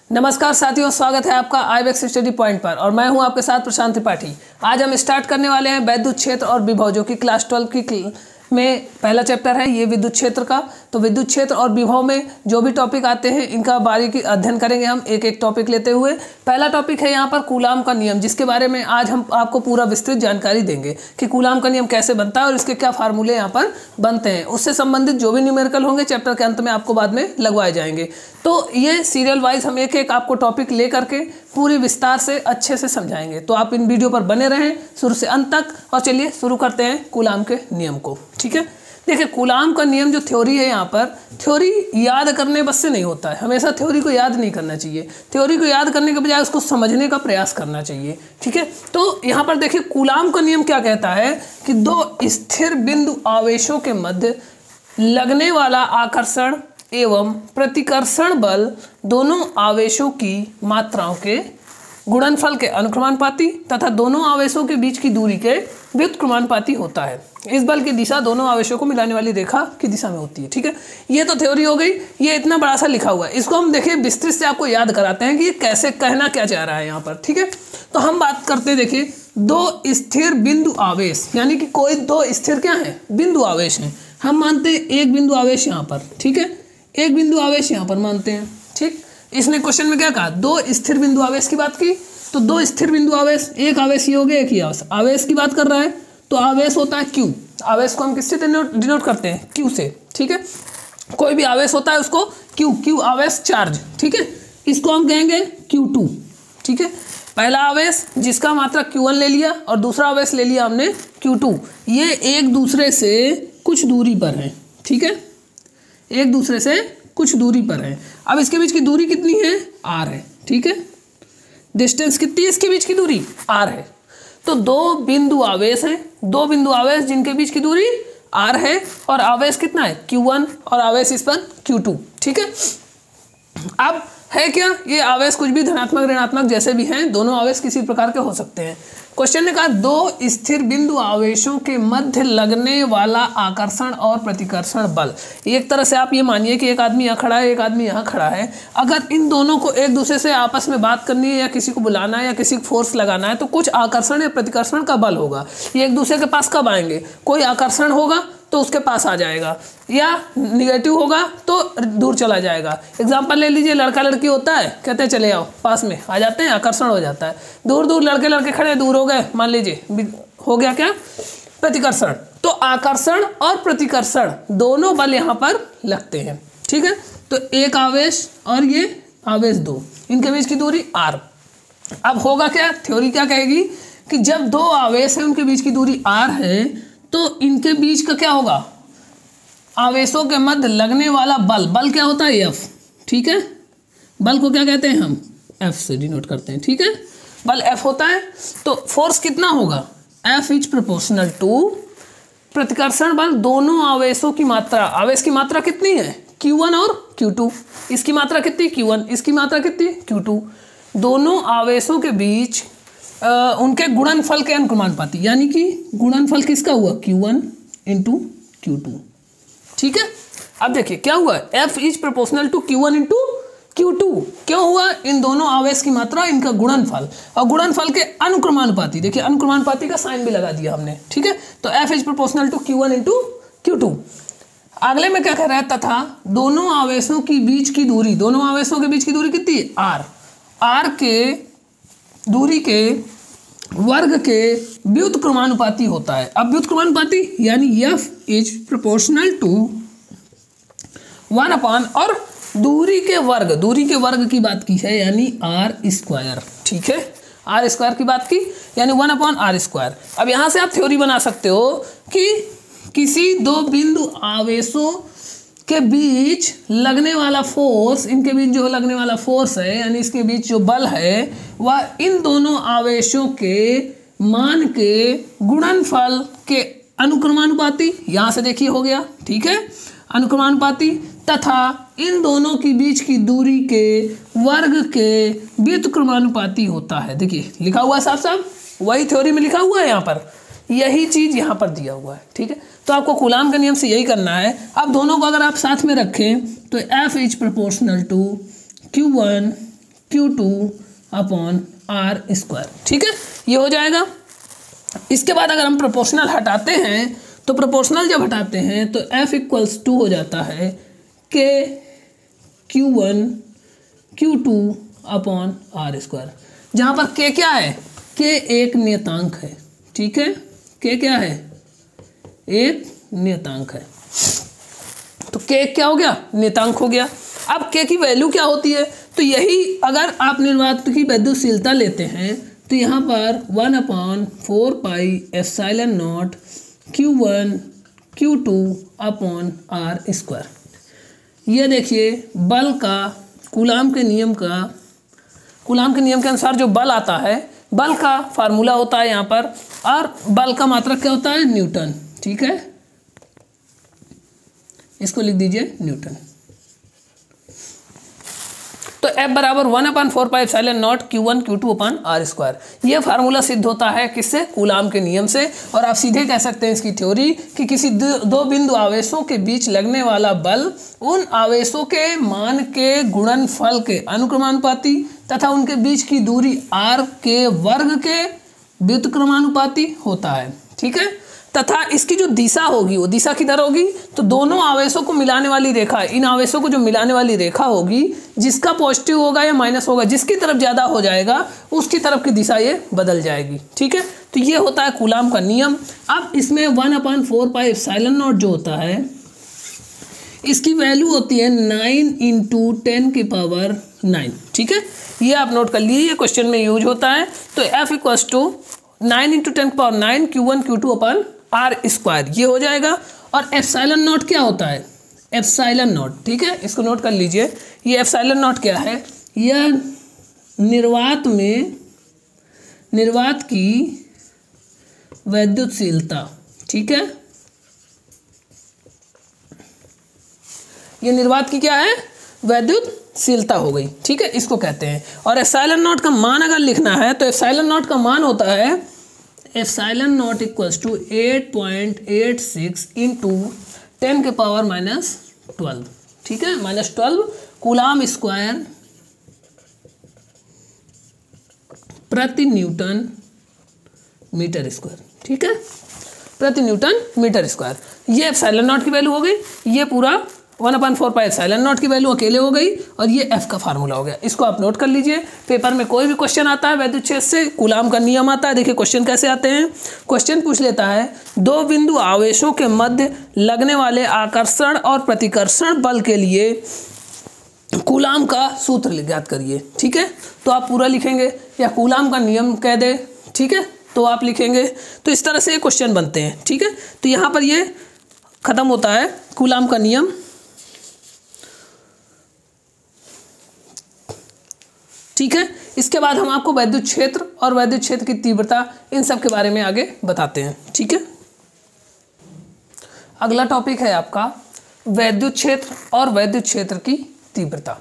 नमस्कार साथियों, स्वागत है आपका आईबेक्स स्टडी पॉइंट पर और मैं हूं आपके साथ प्रशांत त्रिपाठी। आज हम स्टार्ट करने वाले हैं वैद्युत क्षेत्र और विभव, जो कि क्लास 12 की में पहला चैप्टर है ये विद्युत क्षेत्र का। तो विद्युत क्षेत्र और विभव में जो भी टॉपिक आते हैं इनका बारीकी अध्ययन करेंगे हम एक एक टॉपिक लेते हुए। पहला टॉपिक है यहाँ पर कूलाम का नियम, जिसके बारे में आज हम आपको पूरा विस्तृत जानकारी देंगे कि कूलाम का नियम कैसे बनता है और इसके क्या फार्मूले यहाँ पर बनते हैं। उससे संबंधित जो भी न्यूमेरिकल होंगे चैप्टर के अंत में आपको बाद में लगवाए जाएंगे। तो ये सीरियल वाइज हम एक एक आपको टॉपिक ले करके पूरी विस्तार से अच्छे से समझाएंगे। तो आप इन वीडियो पर बने रहें शुरू से अंत तक। और चलिए शुरू करते हैं कूलाम के नियम को। ठीक है, देखिए कूलाम का नियम जो थ्योरी है, यहाँ पर थ्योरी याद करने बस से नहीं होता है। हमेशा थ्योरी को याद नहीं करना चाहिए, थ्योरी को याद करने के बजाय उसको समझने का प्रयास करना चाहिए। ठीक है, तो यहाँ पर देखिए कूलाम का नियम क्या कहता है कि दो स्थिर बिंदु आवेशों के मध्य लगने वाला आकर्षण एवं प्रतिकर्षण बल दोनों आवेशों की मात्राओं के गुणनफल के अनुक्रमानुपाती तथा दोनों आवेशों के बीच की दूरी के व्युत्क्रमानुपाती होता है। इस बल की दिशा दोनों आवेशों को मिलाने वाली रेखा की दिशा में होती है। ठीक है, ये तो थ्योरी हो गई। ये इतना बड़ा सा लिखा हुआ है, इसको हम देखिए विस्तृत से आपको याद कराते हैं कि ये कैसे कहना क्या चाह रहा है यहाँ पर। ठीक है, तो हम बात करते हैं, देखिए दो स्थिर बिंदु आवेश, यानी कि कोई दो स्थिर क्या है बिंदु आवेश हैं। हम मानते हैं एक बिंदु आवेश यहाँ पर, ठीक है, एक बिंदु आवेश यहाँ पर मानते हैं। ठीक, इसने क्वेश्चन में क्या कहा, दो स्थिर बिंदु आवेश की बात की। तो दो स्थिर बिंदु आवेश, एक आवेश ये हो गया, एक ही आवेश की बात कर रहा है। तो आवेश होता है क्यू, आवेश को हम किससे डिनोट करते हैं, क्यू से। ठीक है, कोई भी आवेश होता है उसको क्यू आवेश चार्ज। ठीक है, इसको हम कहेंगे Q2। ठीक है, पहला आवेश जिसका मात्रा Q1 ले लिया और दूसरा आवेश ले लिया हमने Q2। ये एक दूसरे से कुछ दूरी पर है। ठीक है, एक दूसरे से कुछ दूरी पर है। अब इसके बीच की दूरी कितनी है, R है। ठीक है, डिस्टेंस कितनी है इसके बीच की दूरी, R है। तो दो बिंदु आवेश हैं, दो बिंदु आवेश जिनके बीच की दूरी R है और आवेश कितना है Q1 और आवेश इस पर Q2। ठीक है, अब है क्या, ये आवेश कुछ भी धनात्मक ऋणात्मक जैसे भी हैं, दोनों आवेश किसी प्रकार के हो सकते हैं। क्वेश्चन ने कहा दो स्थिर बिंदु आवेशों के मध्य लगने वाला आकर्षण और प्रतिकर्षण बल। एक तरह से आप ये मानिए कि एक आदमी यहाँ खड़ा है, एक आदमी यहाँ खड़ा है। अगर इन दोनों को एक दूसरे से आपस में बात करनी है या किसी को बुलाना है या किसी को फोर्स लगाना है, तो कुछ आकर्षण या प्रतिकर्षण का बल होगा। ये एक दूसरे के पास कब आएंगे, कोई आकर्षण होगा तो उसके पास आ जाएगा, या निगेटिव होगा तो दूर चला जाएगा। एग्जाम्पल ले लीजिए, लड़का लड़की होता है, कहते हैं चले आओ, पास में आ जाते हैं, आकर्षण हो जाता है। दूर दूर लड़के खड़े, दूर हो गए, मान लीजिए हो गया क्या, प्रतिकर्षण। तो आकर्षण और प्रतिकर्षण दोनों बल यहाँ पर लगते हैं। ठीक है, तो एक आवेश और ये आवेश दो, इनके बीच की दूरी R। अब होगा क्या, थ्योरी क्या कहेगी कि जब दो आवेश हैं उनके बीच की दूरी R है, तो इनके बीच का क्या होगा, आवेशों के मध्य लगने वाला बल क्या होता है, F। ठीक है, बल को क्या कहते हैं हम, F से डिनोट करते हैं। ठीक है, बल F होता है। तो फोर्स कितना होगा, F इज प्रोपोर्शनल टू प्रतिकर्षण बल दोनों आवेशों की मात्रा। आवेश की मात्रा कितनी है, Q1 और Q2। इसकी मात्रा कितनी Q1, इसकी मात्रा कितनी Q2। दोनों आवेशों के बीच उनके गुणनफल के अनुक्रमानुपाती, यानी कि गुणनफल किसका हुआ, Q1 इंटू Q2। ठीक है, अब देखिए क्या हुआ, F is proportional to Q1 into Q2। क्यों हुआ, इन दोनों आवेश की मात्रा, इनका गुणनफल और गुणनफल के अनुक्रमानुपाती। देखिए अनुक्रमानुपाती का साइन भी लगा दिया हमने। ठीक है, तो F is proportional to Q1 into Q2। अगले में क्या कह रहा है, तथा दोनों आवेशों की बीच की दूरी, दोनों आवेशों के बीच की दूरी कितनी है, R के दूरी के वर्ग के व्युत्क्रमानुपाती होता है। अब व्युत्क्रमानुपाती यानी F इज प्रोपोर्शनल टू 1 और दूरी के वर्ग की बात की है, यानी R²। ठीक है, R² की बात की, यानी 1/R²। अब यहाँ से आप थ्योरी बना सकते हो कि किसी दो बिंदु आवेशों के बीच लगने वाला फोर्स, इनके बीच जो लगने वाला फोर्स है, यानी इसके बीच जो बल है, वह इन दोनों आवेशों के मान के गुणनफल के अनुक्रमानुपाती, यहाँ से देखिए हो गया। ठीक है, अनुक्रमानुपाती तथा इन दोनों के बीच की दूरी के वर्ग के व्युत्क्रमानुपाती होता है। देखिए लिखा हुआ है साफ साफ, वही थ्योरी में लिखा हुआ है, यहाँ पर यही चीज़ यहाँ पर दिया हुआ है। ठीक है, तो आपको कूलाम के नियम से यही करना है। अब दोनों को अगर आप साथ में रखें तो F is proportional to Q1 Q2/r²। ठीक है, ये हो जाएगा। इसके बाद अगर हम प्रोपोर्शनल हटाते हैं तो प्रोपोर्शनल जब हटाते हैं तो F=2 हो जाता है K Q1 Q2/r², जहाँ पर K क्या है, K एक नियतांक है। ठीक है, K क्या है, एक नियतांक है, तो K क्या हो गया, नियतांक हो गया। अब K की वैल्यू क्या होती है, तो यही अगर आप निर्वात की वैद्युतशीलता लेते हैं तो यहाँ पर 1/4πε0 Q1 Q2/r²। ये देखिए बल का कूलाम के नियम के अनुसार जो बल आता है, बल का फार्मूला होता है यहाँ पर, और बल का मात्रक क्या होता है, न्यूटन। ठीक है, इसको लिख दीजिए न्यूटन। तो F बराबर 1/4πε0 Q1 Q2/r²। यह फार्मूला सिद्ध होता है किससे, कूलाम के नियम से। और आप सीधे कह सकते हैं इसकी थ्योरी कि किसी दो बिंदु आवेशों के बीच लगने वाला बल उन आवेशों के मान के गुणनफल के अनुक्रमानुपाती तथा उनके बीच की दूरी r के वर्ग के व्युत्क्रमानुपाती होता है। ठीक है, तथा इसकी जो दिशा होगी वो दिशा किधर होगी, तो दोनों आवेशों को मिलाने वाली रेखा, इन आवेशों को जो मिलाने वाली रेखा होगी, जिसका पॉजिटिव होगा या माइनस होगा, जिसकी तरफ ज़्यादा हो जाएगा उसकी तरफ की दिशा ये बदल जाएगी। ठीक है, तो ये होता है कूलाम का नियम। अब इसमें 1/4πε0 जो होता है, इसकी वैल्यू होती है 9 × 10⁹। ठीक है, ये आप नोट कर लीजिए, ये क्वेश्चन में यूज होता है। तो F = 9 × 10⁹ Q1 Q2/r², ये हो जाएगा। और ε0 क्या होता है, ε0, ठीक है, इसको नोट कर लीजिए। ये ε0 क्या है, यह निर्वात की वैद्युतशीलता। ठीक है, ये निर्वात की क्या है, वैद्युतशीलता हो गई। ठीक है, इसको कहते हैं। और ε0 का मान अगर लिखना है तो ε0 का मान होता है ε0 = 8.86 × 10⁻⁻12। ठीक है, -12 कूलाम स्क्वायर प्रति न्यूटन मीटर स्क्वायर। ठीक है, प्रति न्यूटन मीटर स्क्वायर। ये ε0 की वैल्यू हो गई, ये पूरा 1/4πε0 की वैल्यू अकेले हो गई, और ये F का फार्मूला हो गया। इसको आप नोट कर लीजिए। पेपर में कोई भी क्वेश्चन आता है वैद्युत क्षेत्र से, कूलाम का नियम आता है। देखिए क्वेश्चन कैसे आते हैं। क्वेश्चन पूछ लेता है दो बिंदु आवेशों के मध्य लगने वाले आकर्षण और प्रतिकर्षण बल के लिए कूलाम का सूत्र ज्ञात करिए। ठीक है, तो आप पूरा लिखेंगे, या कूलाम का नियम कह दे, ठीक है, तो आप लिखेंगे। तो इस तरह से क्वेश्चन बनते हैं। ठीक है, तो यहाँ पर ये खत्म होता है कूलाम का नियम। ठीक है, इसके बाद हम आपको वैद्युत क्षेत्र और वैद्युत क्षेत्र की तीव्रता, इन सब के बारे में आगे बताते हैं। ठीक है, अगला टॉपिक है आपका वैद्युत क्षेत्र और वैद्युत क्षेत्र की तीव्रता।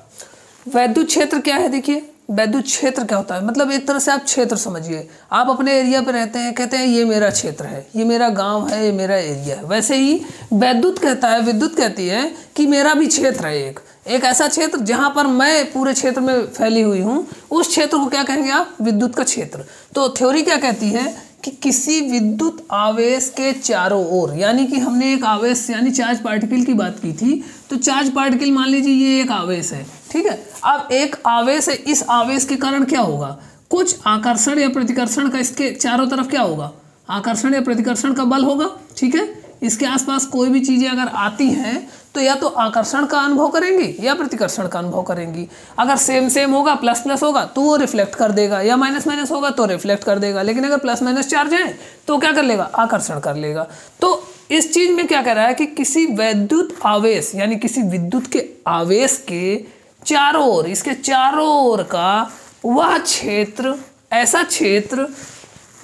वैद्युत क्षेत्र क्या है, देखिए वैद्युत क्षेत्र क्या होता है, मतलब एक तरह से आप क्षेत्र समझिए। आप अपने एरिया पे रहते हैं, कहते हैं ये मेरा क्षेत्र है, ये मेरा गांव है, ये मेरा एरिया है। वैसे ही वैद्युत कहता है, विद्युत कहती है कि मेरा भी क्षेत्र है, एक ऐसा क्षेत्र जहां पर मैं पूरे क्षेत्र में फैली हुई हूं, उस क्षेत्र को क्या कहेंगे आप, विद्युत का क्षेत्र। तो थ्योरी क्या कहती है कि किसी विद्युत आवेश के चारों ओर, यानी कि हमने एक आवेश यानी चार्ज पार्टिकल की बात की थी, तो चार्ज पार्टिकल मान लीजिए ये एक आवेश है। ठीक है, अब एक आवेश है, इस आवेश के कारण क्या होगा, कुछ आकर्षण या प्रतिकर्षण का इसके चारों तरफ क्या होगा, आकर्षण या प्रतिकर्षण का बल होगा। ठीक है, इसके आसपास कोई भी चीज़ें अगर आती हैं तो या तो आकर्षण का अनुभव करेंगी या प्रतिकर्षण का अनुभव करेंगी। अगर सेम होगा, प्लस प्लस होगा तो वो रिफ्लेक्ट कर देगा, या माइनस माइनस होगा तो रिफ्लेक्ट कर देगा। लेकिन अगर प्लस माइनस चार्ज है तो क्या कर लेगा, आकर्षण कर लेगा। तो इस चीज़ में क्या कह रहा है कि किसी वैद्युत आवेश यानी किसी विद्युत के आवेश के चारों ओर, इसके चारों ओर का वह क्षेत्र, ऐसा क्षेत्र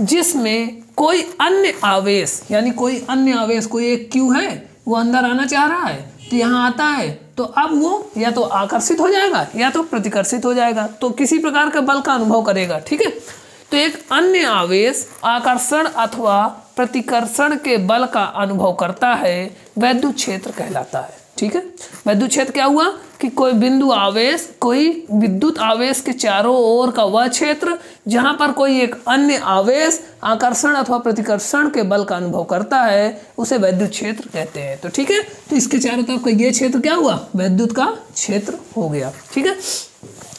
जिसमें कोई अन्य आवेश यानी कोई अन्य आवेश, कोई एक Q है, वो अंदर आना चाह रहा है, तो यहाँ आता है, तो अब वो या तो आकर्षित हो जाएगा या तो प्रतिकर्षित हो जाएगा, तो किसी प्रकार का बल का अनुभव करेगा। ठीक है, तो एक अन्य आवेश आकर्षण अथवा प्रतिकर्षण के बल का अनुभव करता है, वैद्युत क्षेत्र कहलाता है। ठीक है, वैद्युत क्षेत्र क्या हुआ, कि कोई बिंदु आवेश, कोई विद्युत आवेश के चारों ओर का वह क्षेत्र जहां पर कोई एक अन्य आवेश आकर्षण अथवा प्रतिकर्षण के बल का अनुभव करता है उसे वैद्युत क्षेत्र कहते हैं। तो ठीक है, तो इसके चारों तरफ का ये क्षेत्र क्या हुआ, वैद्युत का क्षेत्र हो गया। ठीक है,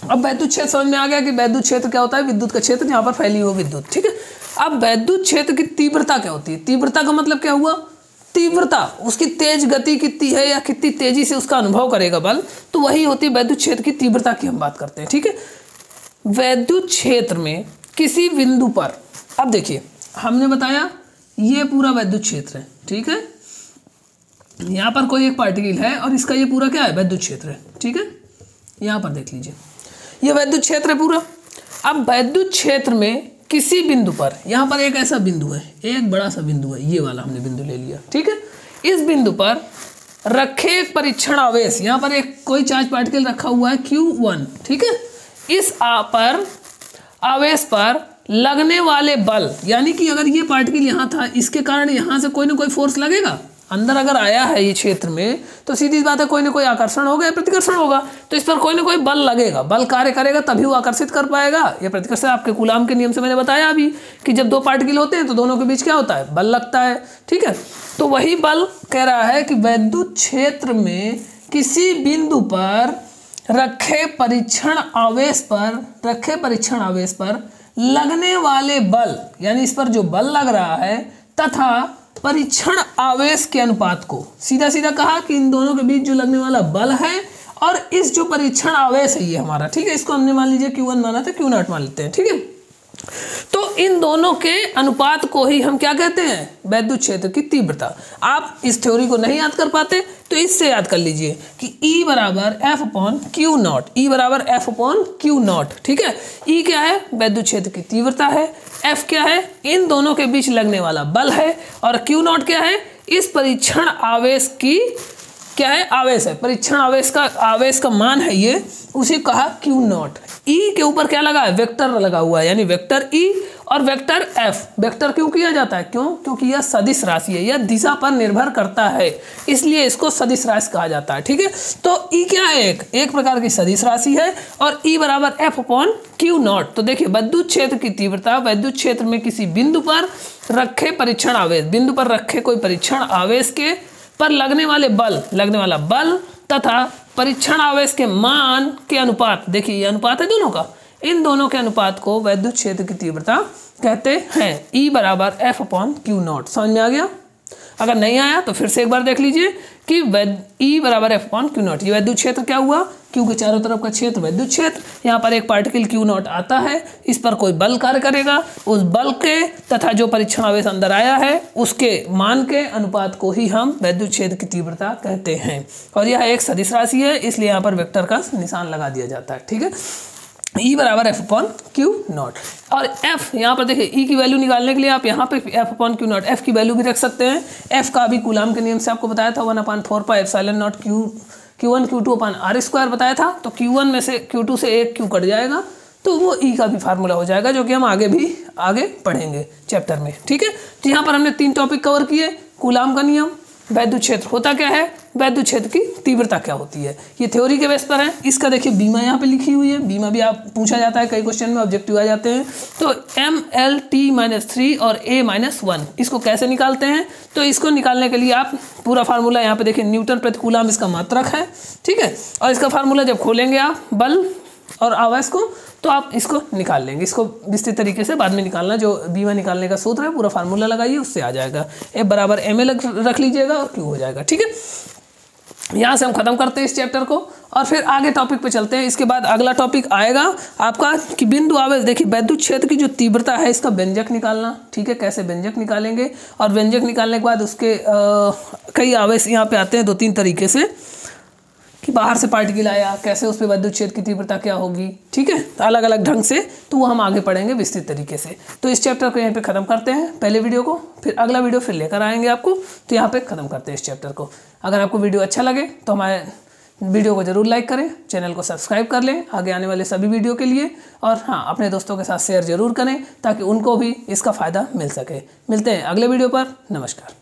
अब वैद्युत क्षेत्र समझ में आ गया कि वैद्युत क्षेत्र क्या होता है, विद्युत का क्षेत्र जहां पर फैली हो विद्युत। ठीक है, अब वैद्युत क्षेत्र की तीव्रता क्या होती है, तीव्रता का मतलब क्या हुआ, तीव्रता, उसकी तेज गति कितनी है या कितनी तेजी से उसका अनुभव करेगा बल, तो वही होती है वैद्युत क्षेत्र की तीव्रता की हम बात करते हैं। ठीक है, वैद्युत क्षेत्र में किसी बिंदु पर, अब देखिए हमने बताया ये पूरा वैद्युत क्षेत्र है। ठीक है, यहाँ पर कोई एक पार्टिकल है और इसका ये पूरा क्या है, वैद्युत क्षेत्र है। ठीक है, यहाँ पर देख लीजिए ये वैद्युत क्षेत्र है पूरा। अब वैद्युत क्षेत्र में किसी बिंदु पर, यहाँ पर एक ऐसा बिंदु है, एक बड़ा सा बिंदु है, ये वाला हमने बिंदु ले लिया। ठीक है, इस बिंदु पर रखे एक परीक्षण आवेश, यहाँ पर एक कोई चार्ज पार्टिकल रखा हुआ है Q1। ठीक है, इस पर आवेश पर लगने वाले बल, यानी कि अगर ये पार्टिकल यहाँ था इसके कारण यहाँ से कोई ना कोई फोर्स लगेगा, अंदर अगर आया है ये क्षेत्र में तो सीधी बात है कोई ना कोई आकर्षण होगा या प्रतिकर्षण होगा, तो इस पर कोई ना कोई बल लगेगा, बल कार्य करेगा तभी वो आकर्षित कर पाएगा। ये प्रतिकर्षण आपके कूलाम के नियम से मैंने बताया अभी कि जब दो पार्टिकल होते हैं तो दोनों के बीच क्या होता है, बल लगता है। ठीक है, तो वही बल कह रहा है कि वैद्युत क्षेत्र में किसी बिंदु पर रखे परीक्षण आवेश पर लगने वाले बल, यानी इस पर जो बल लग रहा है तथा परीक्षण आवेश के अनुपात को, सीधा सीधा कहा कि इन दोनों के बीच जो लगने वाला बल है और इस जो परीक्षण आवेश है ये हमारा, ठीक है, इसको हमने मान लीजिए Q1 माना था, Q0 मान लेते हैं। ठीक है, तो इन दोनों के अनुपात को ही हम क्या कहते हैं, वैद्युत क्षेत्र की तीव्रता। आप इस थ्योरी को नहीं याद कर पाते तो इससे याद कर लीजिए कि E बराबर F/Q0, E बराबर F/Q0। ठीक है, E क्या है, वैद्युत क्षेत्र की तीव्रता है, F क्या है, इन दोनों के बीच लगने वाला बल है, और Q0 क्या है, इस परीक्षण आवेश की क्या है, आवेश है, परीक्षण आवेश का मान है ये, उसे कहा Q0। E के ऊपर क्या लगा है, वेक्टर लगा हुआ है, यानी वेक्टर E और वेक्टर F। वेक्टर क्यों किया जाता है, क्योंकि यह सदिश राशि है, यह दिशा पर निर्भर करता है, इसलिए इसको सदिश राशि कहा जाता है। ठीक है, तो E क्या है, एक प्रकार की सदिश राशि है, और E बराबर F/Q0। तो देखिए वैद्युत क्षेत्र की तीव्रता वैद्युत क्षेत्र में किसी बिंदु पर रखे परीक्षण आवेश, बिंदु पर रखे कोई परीक्षण आवेश के पर लगने वाला बल तथा परीक्षण आवेश के मान के अनुपात, देखिए ये अनुपात है दोनों का, इन दोनों के अनुपात को वैद्युत क्षेत्र की तीव्रता कहते हैं। E बराबर F/Q0। समझ में आ गया? अगर नहीं आया तो फिर से एक बार देख लीजिए कि E बराबर F/Q0, ये वैद्युत क्षेत्र क्या हुआ, Q के चारों तरफ का क्षेत्र वैद्युत क्षेत्र, यहाँ पर एक पार्टिकल Q0 आता है, इस पर कोई बल कार्य करेगा, उस बल के तथा जो परीक्षण आवेश अंदर आया है उसके मान के अनुपात को ही हम वैद्युत क्षेत्र की तीव्रता कहते हैं। और यह एक सदिश राशि है, इसलिए यहाँ पर वेक्टर का निशान लगा दिया जाता है। ठीक है, E बराबर F/Q0, और F यहाँ पर देखिए E की वैल्यू निकालने के लिए आप यहाँ पे F/Q0 F की वैल्यू भी रख सकते हैं। F का भी कूलाम के नियम से आपको बताया था 1/4πε0 Q1 Q2/r² बताया था, तो Q1 में से Q2 से एक Q कट जाएगा तो वो E का भी फार्मूला हो जाएगा, जो कि हम आगे पढ़ेंगे चैप्टर में। ठीक है, तो यहाँ पर हमने 3 टॉपिक कवर किए, कूलाम का नियम, वैद्युत क्षेत्र होता क्या है, वैद्युत क्षेत्र की तीव्रता क्या होती है, ये थ्योरी के बेस पर है। इसका देखिए बीमा यहाँ पे लिखी हुई है, बीमा भी आप पूछा जाता है, कई क्वेश्चन में ऑब्जेक्टिव आ जाते हैं। तो MLT-3 और A-1 इसको कैसे निकालते हैं, तो इसको निकालने के लिए आप पूरा फार्मूला यहाँ पे देखिए, न्यूटन प्रति कूलाम इसका मात्रक है। ठीक है, और इसका फार्मूला जब खोलेंगे आप बल और आवेश को तो आप इसको निकाल लेंगे, इसको विस्तृत तरीके से बाद में निकालना, जो बीमा निकालने का सूत्र है पूरा फार्मूला लगाइए, उससे आ जाएगा। F बराबर ML रख लीजिएगा और Q हो जाएगा। ठीक है, यहाँ से हम खत्म करते हैं इस चैप्टर को और फिर आगे टॉपिक पे चलते हैं। इसके बाद अगला टॉपिक आएगा आपका कि बिंदु आवेश, देखिए वैद्युत क्षेत्र की जो तीव्रता है इसका व्यंजक निकालना। ठीक है, कैसे व्यंजक निकालेंगे, और व्यंजक निकालने के बाद उसके कई आवेश यहाँ पे आते हैं 2-3 तरीके से, कि बाहर से पार्टिकल आया कैसे उस पर वैद्युत क्षेत्र की तीव्रता क्या होगी। ठीक है, तो अलग अलग ढंग से, तो वो हम आगे पढ़ेंगे विस्तृत तरीके से। तो इस चैप्टर को यहाँ पे ख़त्म करते हैं, पहले वीडियो को, फिर अगला वीडियो फिर लेकर आएंगे आपको, तो यहाँ पे ख़त्म करते हैं इस चैप्टर को। अगर आपको वीडियो अच्छा लगे तो हमारे वीडियो को ज़रूर लाइक करें, चैनल को सब्सक्राइब कर लें आगे आने वाले सभी वीडियो के लिए, और हाँ अपने दोस्तों के साथ शेयर ज़रूर करें ताकि उनको भी इसका फ़ायदा मिल सके। मिलते हैं अगले वीडियो पर, नमस्कार।